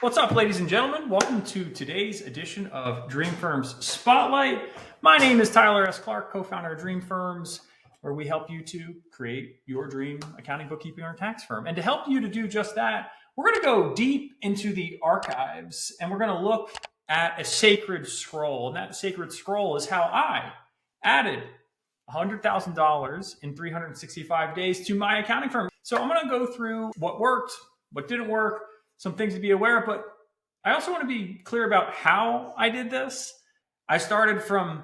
What's up, ladies and gentlemen? Welcome to today's edition of Dream Firms Spotlight. My name is Tyler S. Clark, co-founder of Dream Firms, where we help you to create your dream accounting, bookkeeping, or tax firm. And to help you to do just that, we're going to go deep into the archives and we're going to look at a sacred scroll. And that sacred scroll is how I added $100,000 in 365 days to my accounting firm. So I'm going to go through what worked, what didn't work, some things to be aware of, but I also want to be clear about how I did this. I started from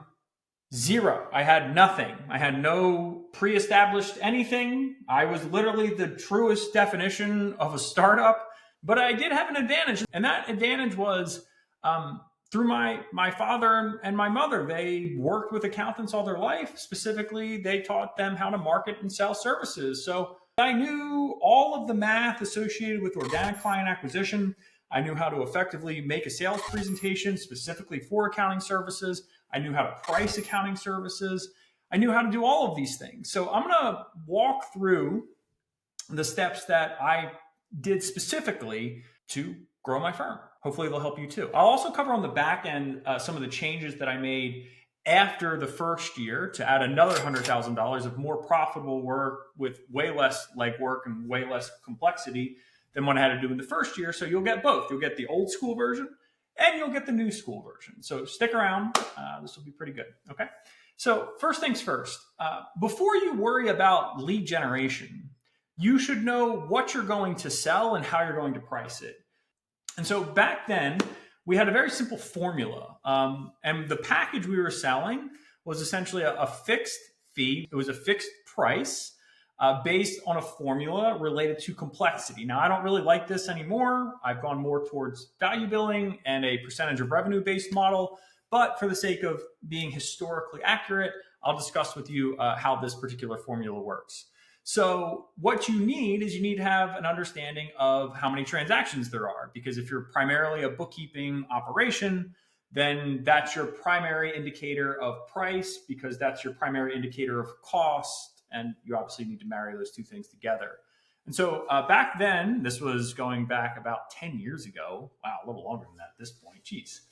zero. I had nothing. I had no pre-established anything. I was literally the truest definition of a startup, but I did have an advantage. And that advantage was through my father and my mother. They worked with accountants all their life. Specifically, they taught them how to market and sell services. So I knew all of the math associated with organic client acquisition. I knew how to effectively make a sales presentation specifically for accounting services. I knew how to price accounting services. I knew how to do all of these things. So I'm going to walk through the steps that I did specifically to grow my firm. Hopefully they'll help you too. I'll also cover on the back end some of the changes that I made after the first year to add another $100,000 of more profitable work with way less legwork and way less complexity than what I had to do in the first year. So you'll get both. You'll get the old school version and you'll get the new school version. So stick around. This will be pretty good. Okay. So first things first, before you worry about lead generation, you should know what you're going to sell and how you're going to price it. And so back then, we had a very simple formula. And the package we were selling was essentially a fixed fee. It was a fixed price based on a formula related to complexity. Now, I don't really like this anymore. I've gone more towards value billing and a percentage of revenue based model. But for the sake of being historically accurate, I'll discuss with you how this particular formula works. So what you need is you need to have an understanding of how many transactions there are, because if you're primarily a bookkeeping operation, then that's your primary indicator of price, because that's your primary indicator of cost. And you obviously need to marry those two things together. And so back then, this was going back about 10 years ago. Wow, a little longer than that at this point. Geez.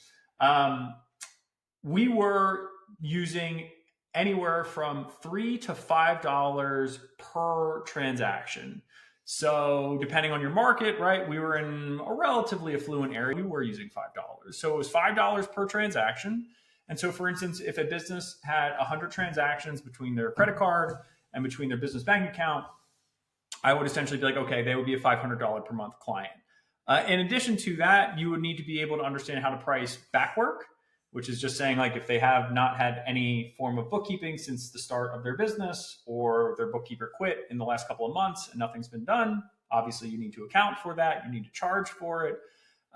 We were using anywhere from $3 to $5 per transaction. So depending on your market, right, we were in a relatively affluent area. We were using $5. So it was $5 per transaction. And so for instance, if a business had 100 transactions between their credit card and between their business bank account, I would essentially be like, okay, they would be a $500 per month client. In addition to that, you would need to be able to understand how to price back work, which is just saying, like, if they have not had any form of bookkeeping since the start of their business, or their bookkeeper quit in the last couple of months and nothing's been done, obviously you need to account for that. You need to charge for it.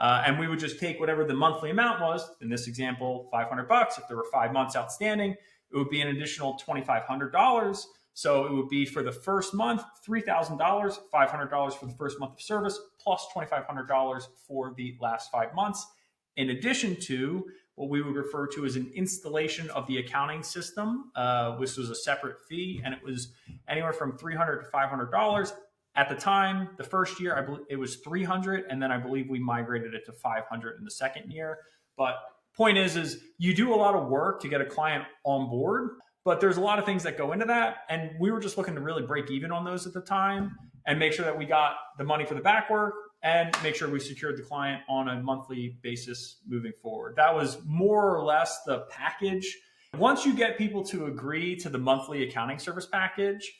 And we would just take whatever the monthly amount was. In this example, $500. If there were 5 months outstanding, it would be an additional $2,500. So it would be for the first month, $3,000, $500 for the first month of service, plus $2,500 for the last 5 months, in addition to what we would refer to as an installation of the accounting system, which was a separate fee, and it was anywhere from $300 to $500. At the time, the first year, I believe it was $300, and then I believe we migrated it to $500 in the second year. But point is you do a lot of work to get a client on board, but there's a lot of things that go into that, and we were just looking to really break even on those at the time and make sure that we got the money for the back work and make sure we secured the client on a monthly basis moving forward. That was more or less the package. Once you get people to agree to the monthly accounting service package,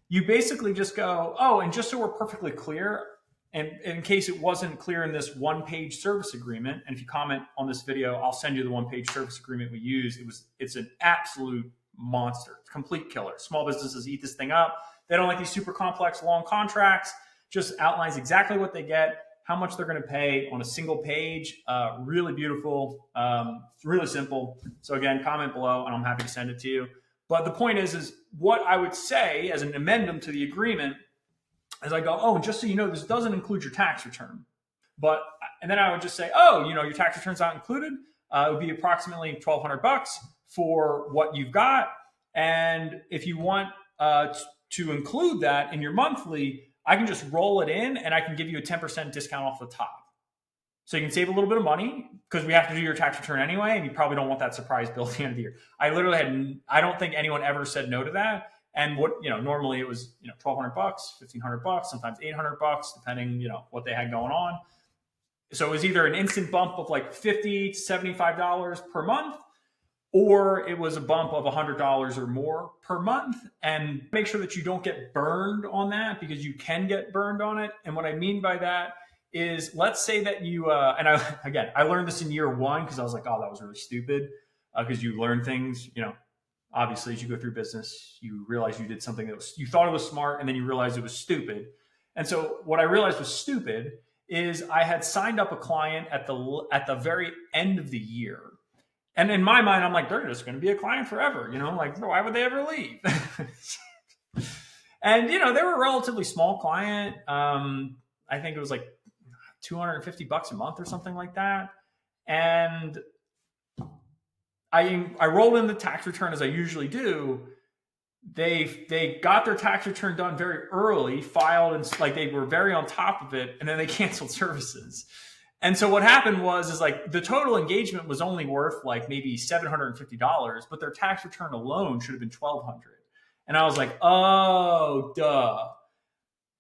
you basically just go, oh, and just so we're perfectly clear, and in case it wasn't clear in this one-page service agreement, and if you comment on this video, I'll send you the one-page service agreement we use. It's an absolute monster, complete killer. Small businesses eat this thing up. They don't like these super complex, long contracts. Just outlines exactly what they get, how much they're going to pay on a single page. Really beautiful, really simple. So again, comment below and I'm happy to send it to you. But the point is what I would say as an addendum to the agreement is I go, oh, and just so you know, this doesn't include your tax return. And then I would just say, oh, your tax return's not included. It would be approximately $1,200 for what you've got. And if you want to include that in your monthly, I can just roll it in and I can give you a 10% discount off the top. So you can save a little bit of money because we have to do your tax return anyway, and you probably don't want that surprise bill at the end of the year. I don't think anyone ever said no to that. And normally it was, $1,200, $1,500, sometimes $800, depending, what they had going on. So it was either an instant bump of like $50 to $75 per month, or it was a bump of $100 or more per month. And make sure that you don't get burned on that, because you can get burned on it. And what I mean by that is, let's say that you, I learned this in year one because I was like, oh, that was really stupid. Because you learn things, obviously as you go through business, you realize you did something that you thought it was smart, and then you realize it was stupid. And so what I realized was stupid is I had signed up a client at the very end of the year. And in my mind, I'm like, they're just going to be a client forever. Like, why would they ever leave? And, they were a relatively small client. I think it was like $250 a month or something like that. And I rolled in the tax return as I usually do. They got their tax return done very early, filed, and like they were very on top of it, and then they canceled services. And so what happened was like the total engagement was only worth like maybe $750, but their tax return alone should have been $1,200. And I was like, oh, duh.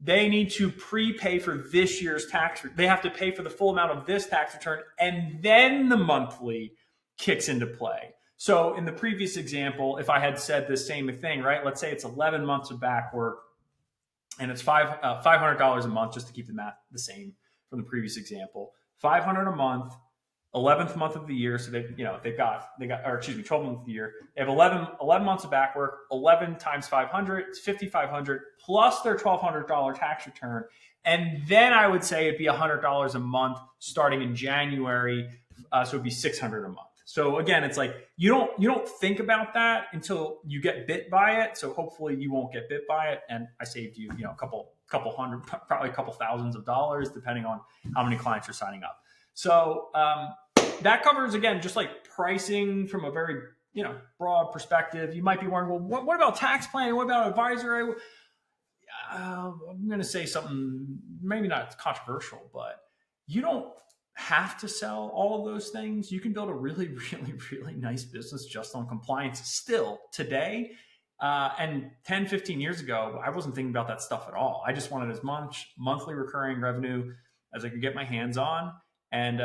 They need to prepay for this year's tax. They have to pay for the full amount of this tax return, and then the monthly kicks into play. So in the previous example, if I had said the same thing, right? Let's say it's 11 months of back work, and it's $500 a month, just to keep the math the same from the previous example. $500 a month, 11th month of the year. So they've got, 12 months of the year. They have 11 months of back work, 11 times 500, it's $5,500 plus their $1,200 tax return. And then I would say it'd be $100 a month starting in January. So it'd be $600 a month. So again, it's like, you don't think about that until you get bit by it. So hopefully you won't get bit by it. And I saved you, a couple hundred, probably a couple thousands of dollars, depending on how many clients are signing up. So that covers, again, just like pricing from a very, broad perspective. You might be wondering, well, what about tax planning? What about advisory? I'm going to say something maybe not controversial, but you don't have to sell all of those things. You can build a really, really, really nice business just on compliance still today. And 10, 15 years ago, I wasn't thinking about that stuff at all. I just wanted as much monthly recurring revenue as I could get my hands on. And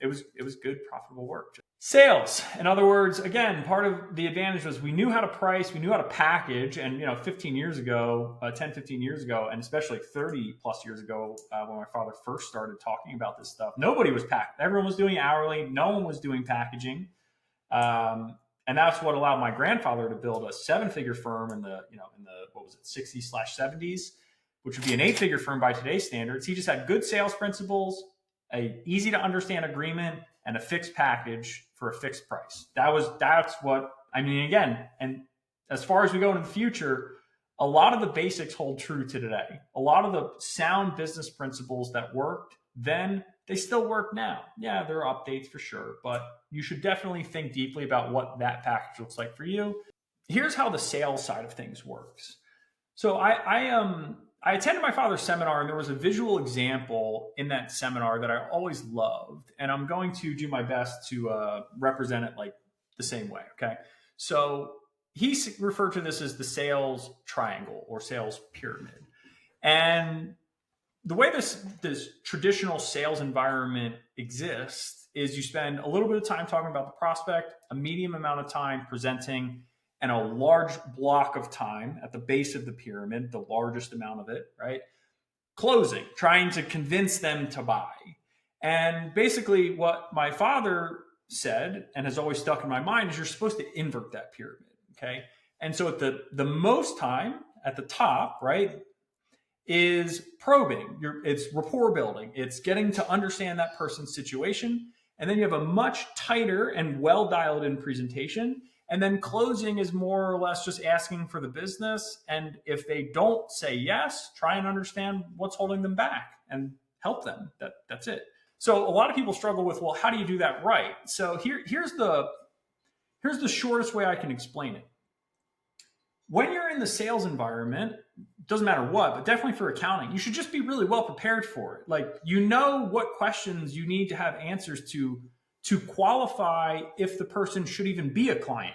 it was good, profitable work. Sales. In other words, again, part of the advantage was we knew how to price, we knew how to package. And 10, 15 years ago, and especially 30 plus years ago, when my father first started talking about this stuff, nobody was packed. Everyone was doing hourly. No one was doing packaging. And that's what allowed my grandfather to build a 7-figure firm in the 60s/70s, which would be an 8-figure firm by today's standards. He just had good sales principles, a easy to understand agreement, and a fixed package for a fixed price. That's what I mean. Again, and as far as we go into the future, a lot of the basics hold true to today. A lot of the sound business principles that worked then, they still work now. Yeah, there are updates for sure, but you should definitely think deeply about what that package looks like for you. Here's how the sales side of things works. So I attended my father's seminar, and there was a visual example in that seminar that I always loved, and I'm going to do my best to represent it like the same way. Okay. So he referred to this as the sales triangle or sales pyramid. And the way this traditional sales environment exists is you spend a little bit of time talking about the prospect, a medium amount of time presenting, and a large block of time at the base of the pyramid, the largest amount of it, right? Closing, trying to convince them to buy. And basically what my father said, and has always stuck in my mind, is you're supposed to invert that pyramid, okay? And so at the most time at the top, right, is probing. It's rapport building. It's getting to understand that person's situation. And then you have a much tighter and well dialed in presentation. And then closing is more or less just asking for the business. And if they don't say yes, try and understand what's holding them back and help them. That's it. So a lot of people struggle with, well, how do you do that right? So here's the shortest way I can explain it. When you're in the sales environment, doesn't matter what, but definitely for accounting, you should just be really well prepared for it. Like, you know what questions you need to have answers to qualify if the person should even be a client.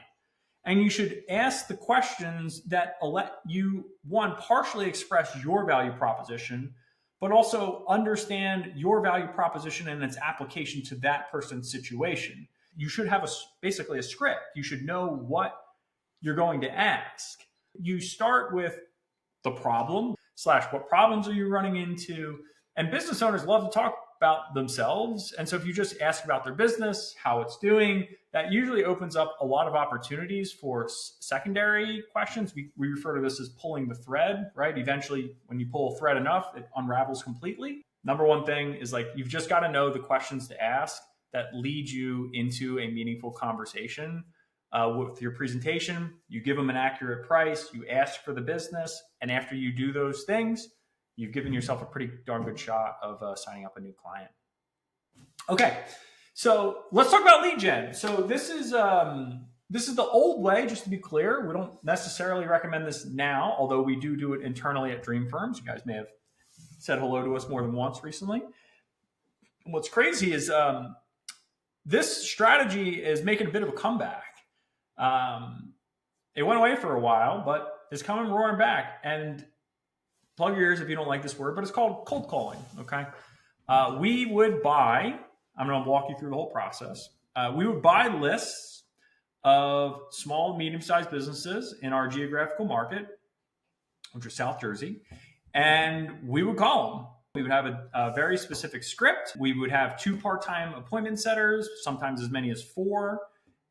And you should ask the questions that let you, one, partially express your value proposition, but also understand your value proposition and its application to that person's situation. You should have basically a script. You should know what you're going to ask. You start with the problem / what problems are you running into? And business owners love to talk about themselves. And so if you just ask about their business, how it's doing, that usually opens up a lot of opportunities for secondary questions. We refer to this as pulling the thread, right? Eventually, when you pull a thread enough, it unravels completely. Number one thing is, like, you've just got to know the questions to ask that lead you into a meaningful conversation. With your presentation, you give them an accurate price, you ask for the business, and after you do those things, you've given yourself a pretty darn good shot of signing up a new client. Okay, so let's talk about lead gen. So this is the old way, just to be clear. We don't necessarily recommend this now, although we do it internally at Dream Firms. You guys may have said hello to us more than once recently. And what's crazy is this strategy is making a bit of a comeback. It went away for a while, but it's coming roaring back. And plug your ears if you don't like this word, but it's called cold calling. Okay. We would buy, I'm going to walk you through the whole process. We would buy lists of small, medium-sized businesses in our geographical market, which is South Jersey, and we would call them. We would have a very specific script. We would have 2 part-time appointment setters, sometimes as many as 4,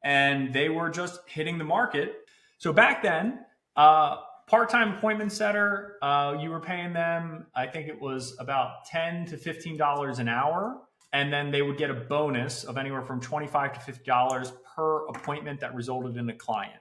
and they were just hitting the market. So back then, part-time appointment setter, you were paying them, I think it was about $10 to $15 an hour. And then they would get a bonus of anywhere from $25 to $50 per appointment that resulted in a client.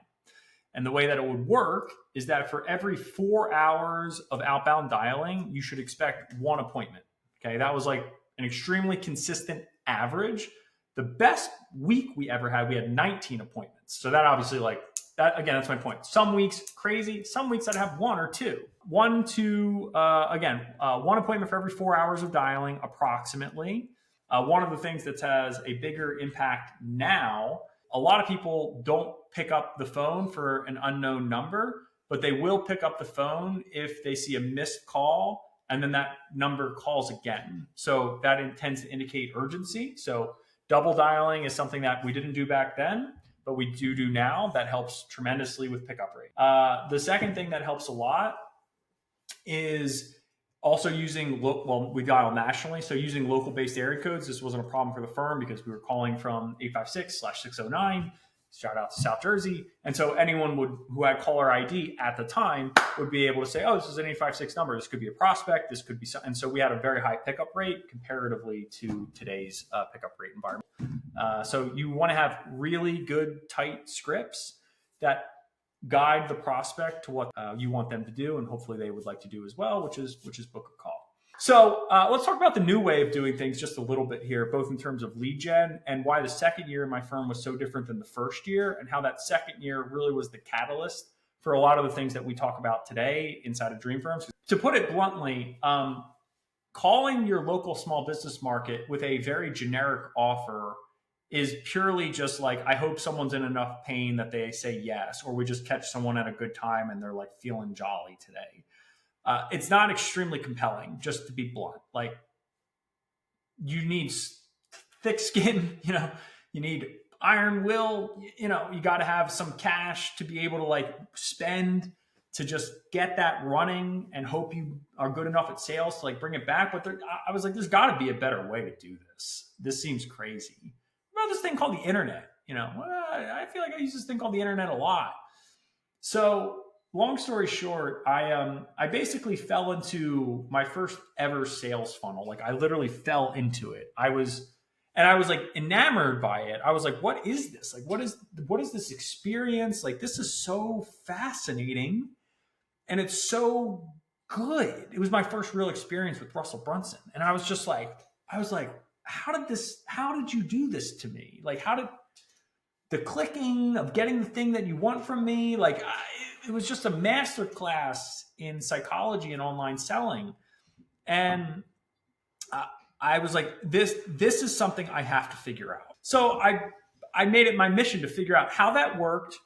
And the way that it would work is that for every 4 hours of outbound dialing, you should expect 1 appointment. Okay, that was like an extremely consistent average. The best week we ever had, we had 19 appointments. So that obviously, like, that, again, that's my point. Some weeks crazy, some weeks I'd have 1 or 2. 1 to, 1 appointment for every 4 hours of dialing approximately. One of the things that has a bigger impact now, a lot of people don't pick up the phone for an unknown number, but they will pick up the phone if they see a missed call and then that number calls again. So that tends to indicate urgency. So double dialing is something that we didn't do back then, but we do now. That helps tremendously with pickup rate. The second thing that helps a lot is also using, we dial nationally. So using local based area codes. This wasn't a problem for the firm because we were calling from 856/609. Shout out to South Jersey. And so anyone who had caller ID at the time would be able to say, oh, this is an 856 number. This could be a prospect. This could be some. And so we had a very high pickup rate comparatively to today's pickup rate environment. So you want to have really good, tight scripts that guide the prospect to what you want them to do, and hopefully they would like to do as well, which is book a call. So let's talk about the new way of doing things just a little bit here, both in terms of lead gen and why the second year in my firm was so different than the first year, and how that second year really was the catalyst for a lot of the things that we talk about today inside of Dream Firms. To put it bluntly, calling your local small business market with a very generic offer is purely just like, I hope someone's in enough pain that they say yes, or we just catch someone at a good time and they're like feeling jolly today. It's not extremely compelling, just to be blunt. Like, you need thick skin, you need iron will, you got to have some cash to be able to like spend to just get that running and hope you are good enough at sales to like bring it back. But I was like, there's got to be a better way to do this. This seems crazy. About this thing called the internet, I feel like I use this thing called the internet a lot. So long story short, I basically fell into my first ever sales funnel. Like, I literally fell into it. I was like enamored by it. I was like, what is this? Like, what is this experience? Like, this is so fascinating and it's so good. It was my first real experience with Russell Brunson. And I was like, how did you do this to me? Like, how did the clicking of getting the thing that you want from me? Like, it was just a masterclass in psychology and online selling. And I was like, this is something I have to figure out. So I made it my mission to figure out how that worked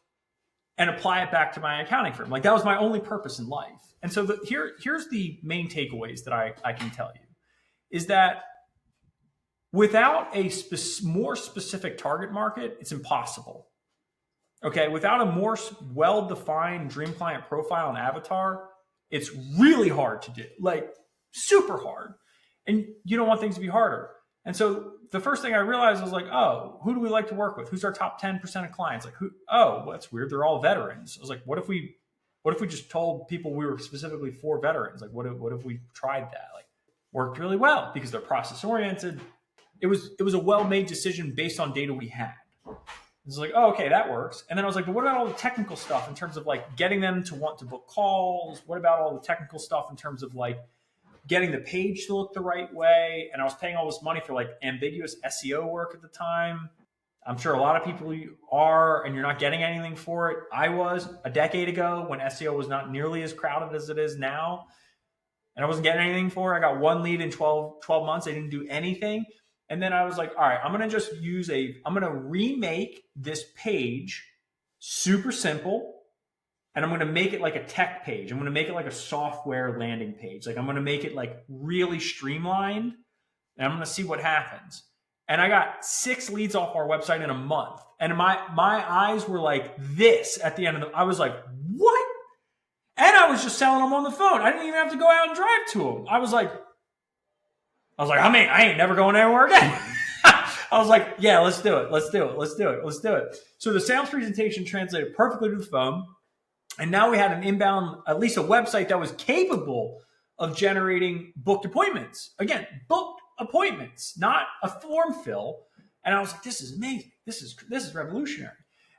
and apply it back to my accounting firm. Like that was my only purpose in life. And so here's the main takeaways that I can tell you is that without a more specific target market, it's impossible. Okay, without a more well-defined dream client profile and avatar, it's really hard to do, like super hard. And you don't want things to be harder. And so the first thing I realized was like, oh, who do we like to work with? Who's our top 10% of clients? Like who? Oh, well, that's weird. They're all veterans. I was like, what if we just told people we were specifically for veterans? Like, what if we tried that? Like, worked really well because they're process oriented. It was a well-made decision based on data we had. It's like, oh, okay, that works. And then I was like, but what about all the technical stuff in terms of like getting them to want to book calls? What about all the technical stuff in terms of like getting the page to look the right way? And I was paying all this money for like ambiguous SEO work at the time. I'm sure a lot of people are, and you're not getting anything for it. I was a decade ago when SEO was not nearly as crowded as it is now. And I wasn't getting anything for it. I got one lead in 12 months. I didn't do anything. And then I was like, all right, I'm going to remake this page super simple. And I'm going to make it like a tech page. I'm going to make it like a software landing page. Like I'm going to make it like really streamlined and I'm going to see what happens. And I got 6 leads off our website in a month. And my eyes were like this at the end of I was like, what? And I was just selling them on the phone. I didn't even have to go out and drive to them. I was like, I ain't never going anywhere again. I was like, yeah, let's do it. So the sales presentation translated perfectly to the phone. And now we had an inbound, at least a website that was capable of generating booked appointments. Again, booked appointments, not a form fill. And I was like, this is amazing. This is revolutionary.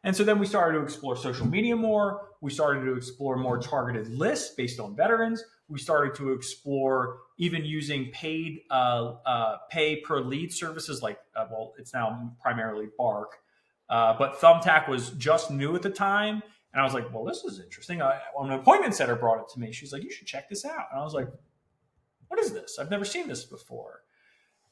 And so then we started to explore social media more. We started to explore more targeted lists based on veterans. We started to explore even using paid pay per lead services like, it's now primarily Bark. But Thumbtack was just new at the time. And I was like, well, this is interesting. An appointment setter brought it to me. She's like, you should check this out. And I was like, what is this? I've never seen this before.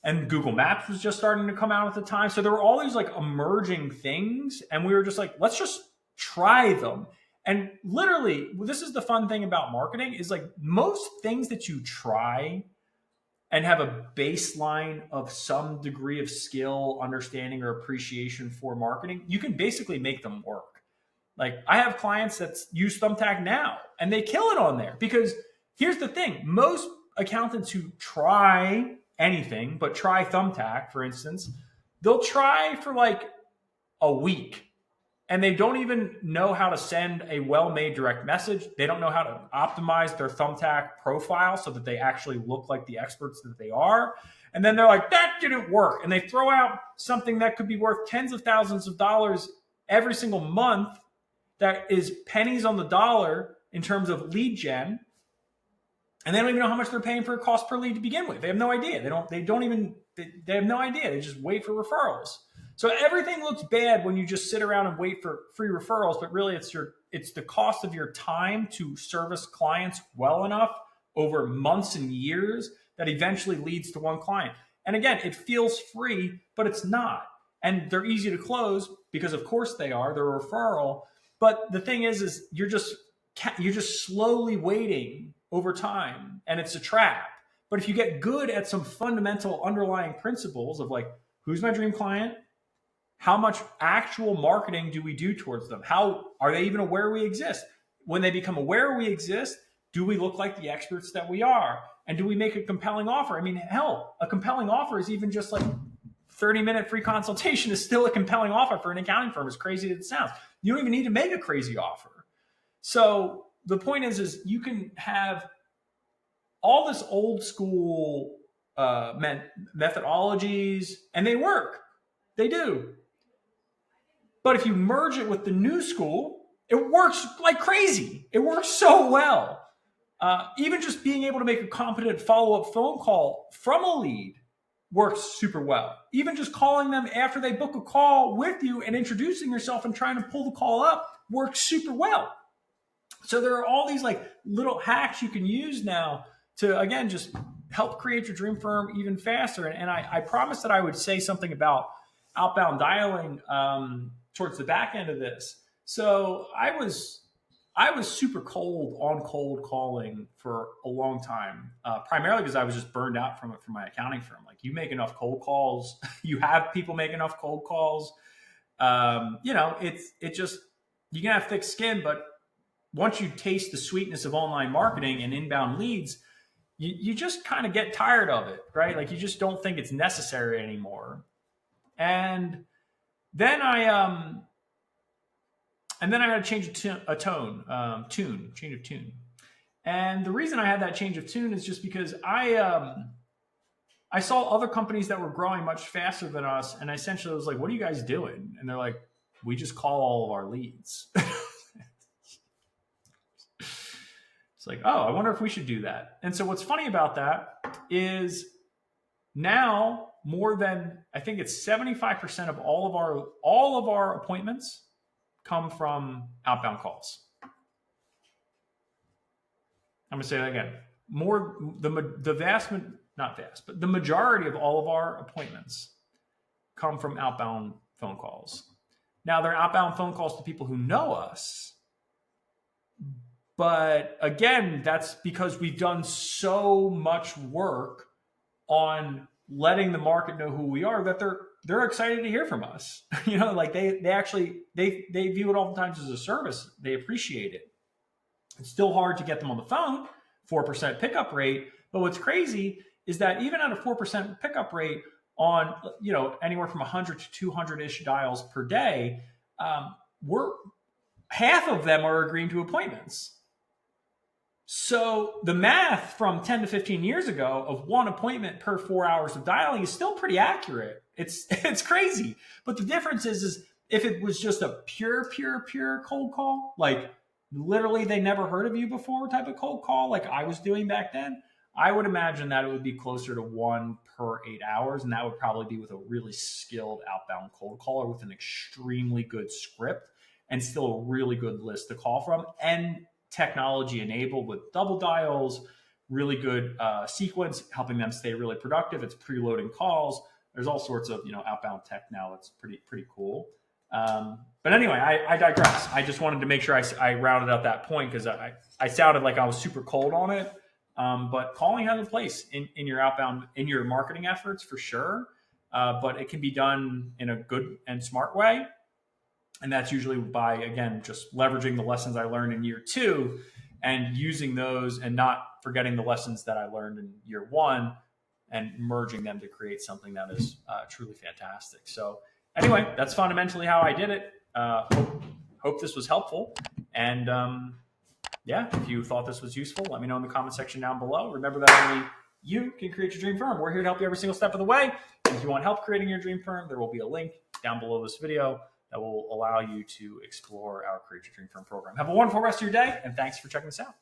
And Google Maps was just starting to come out at the time. So there were all these like emerging things. And we were just like, let's just try them. And literally, this is the fun thing about marketing is like most things that you try and have a baseline of some degree of skill, understanding, or appreciation for marketing, you can basically make them work. Like I have clients that use Thumbtack now and they kill it on there because here's the thing. Most accountants who try anything, but try Thumbtack, for instance, they'll try for like a week and they don't even know how to send a well-made direct message. They don't know how to optimize their Thumbtack profile so that they actually look like the experts that they are. And then they're like, that didn't work. And they throw out something that could be worth tens of thousands of dollars every single month that is pennies on the dollar in terms of lead gen. And they don't even know how much they're paying for a cost per lead to begin with. They have no idea. They have no idea. They just wait for referrals. So everything looks bad when you just sit around and wait for free referrals, but really it's the cost of your time to service clients well enough over months and years that eventually leads to one client. And again, it feels free, but it's not. And they're easy to close because of course they're a referral. But the thing is you're just slowly waiting over time and it's a trap. But if you get good at some fundamental underlying principles of like, who's my dream client? How much actual marketing do we do towards them? How are they even aware we exist? When they become aware we exist, do we look like the experts that we are? And do we make a compelling offer? I mean, hell, a compelling offer is even just like 30-minute free consultation is still a compelling offer for an accounting firm, as crazy as it sounds. You don't even need to make a crazy offer. So the point is you can have all this old school methodologies, and they work. They do. But if you merge it with the new school, it works like crazy. It works so well. Even just being able to make a competent follow-up phone call from a lead works super well. Even just calling them after they book a call with you and introducing yourself and trying to pull the call up works super well. So there are all these like little hacks you can use now to, again, just help create your dream firm even faster. And I promised that I would say something about outbound dialing towards the back end of this. So I was super cold on cold calling for a long time, primarily because I was just burned out from it from my accounting firm. Like, you make enough cold calls, you have people make enough cold calls. It just, you can have thick skin, but once you taste the sweetness of online marketing and inbound leads, you just kind of get tired of it, right? Like, you just don't think it's necessary anymore. And then I had to change change of tune. And the reason I had that change of tune is just because I saw other companies that were growing much faster than us, and I essentially was like, "What are you guys doing?" And they're like, "We just call all of our leads." It's like, oh, I wonder if we should do that. And so what's funny about that is now more than, I think it's 75% of all of our appointments come from outbound calls. I'm going to say that again. The majority of all of our appointments come from outbound phone calls. Now, they're outbound phone calls to people who know us. But again, that's because we've done so much work on letting the market know who we are that they're excited to hear from us. Like they view it oftentimes as a service. They appreciate it. It's still hard to get them on the phone, 4% pickup rate. But what's crazy is that even at a 4% pickup rate on, anywhere from 100 to 200-ish dials per day, half of them are agreeing to appointments. So the math from 10 to 15 years ago of one appointment per 4 hours of dialing is still pretty accurate. It's crazy. But the difference is if it was just a pure cold call, like literally they never heard of you before type of cold call, like I was doing back then, I would imagine that it would be closer to 1 per 8 hours. And that would probably be with a really skilled outbound cold caller with an extremely good script and still a really good list to call from, and technology enabled with double dials, really good sequence, helping them stay really productive. It's preloading calls. There's all sorts of outbound tech now. It's pretty cool. But anyway, I digress. I just wanted to make sure I rounded out that point because I sounded like I was super cold on it. But calling has a place in your outbound, in your marketing efforts for sure. But it can be done in a good and smart way. And that's usually by, again, just leveraging the lessons I learned in year 2 and using those and not forgetting the lessons that I learned in year 1 and merging them to create something that is truly fantastic. So anyway, that's fundamentally how I did it. Hope this was helpful. And if you thought this was useful, let me know in the comment section down below. Remember that only you can create your dream firm. We're here to help you every single step of the way. And if you want help creating your dream firm, there will be a link down below this video that will allow you to explore our Create Your Dream Firm program. Have a wonderful rest of your day, and thanks for checking this out.